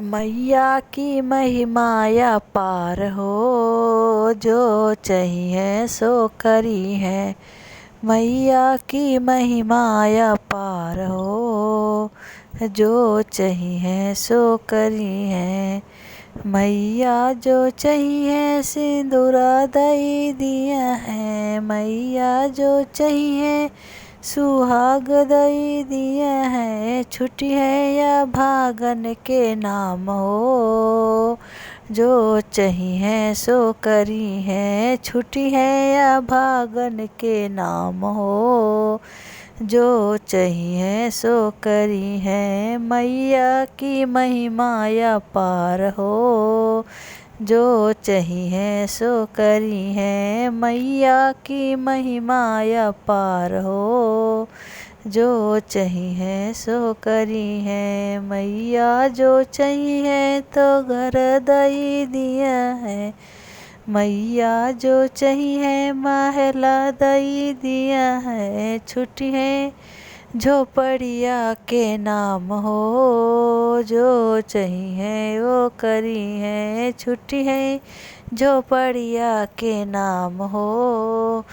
मैया की महिमा पार हो, जो चाहिए सो करी है। मैया की महिमा पार हो, जो चाहिए सो करी है। मैया जो चाहिए सिंदूरा दई दिया है। मैया जो चाहिए सुहाग दई दिया है। छुट्टी है या भागन के नाम हो, जो चाहिए सो करी है। छुट्टी है या भागन के नाम हो, जो चाहिए सो करी है। मैया की महिमा पार हो, जो चाहिए सो करी है। मैया की महिमा पार हो, जो चाहिए सो करी है। मैया जो चाहिए तो घर दई दिया है। मैया जो चाहिए महला दई दिया है। छुट्टी है झोपड़िया के नाम हो, जो चाहिए वो करी है। छुट्टी है झोपड़िया के नाम हो,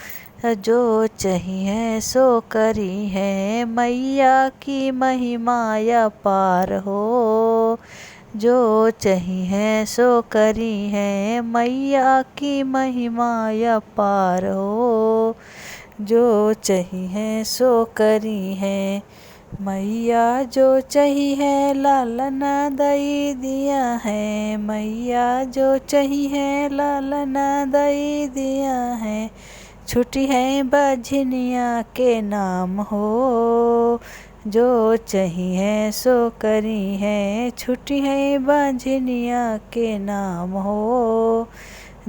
जो चाहिए सो करी है। मैया की महिमा पार हो, जो चाहिए सो करी है। मैया की महिमा पार हो, जो चाहिए सो करी है। मैया जो चाहिए लालना दई दिया है। मैया जो चाहिए लालना दई दिया है। छुट्टी है बझनिया के नाम हो, जो चाहिए सो करी है। छुट्टी है बझनिया के नाम हो,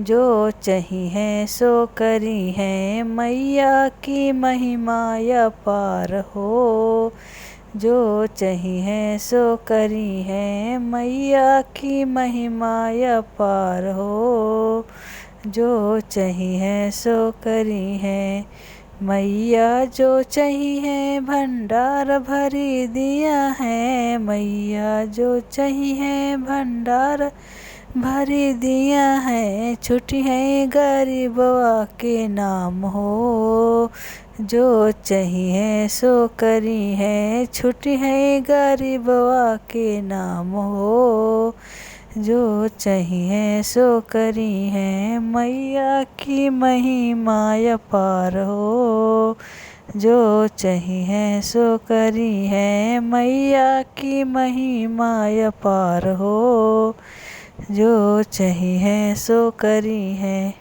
जो चाहिए सो करी है। मैया की महिमा पार हो, जो चाहिए सो करी है। मैया की महिमा पार हो, जो चाहिए सो करी है। मैया जो चाहिए भंडार भरी दिया है। मैया जो चाहिए भंडार भरी दिया है। छुट्टी है गरीबवा के नाम हो, जो चाहिए सो करी है। छुट्टी है गरीबवा के नाम हो, जो चाहिए सो करी है। मैया की महिमा पार हो, जो चाहिए सो करी है। मैया की महिमा पार हो, जो चाहिए सो करी है।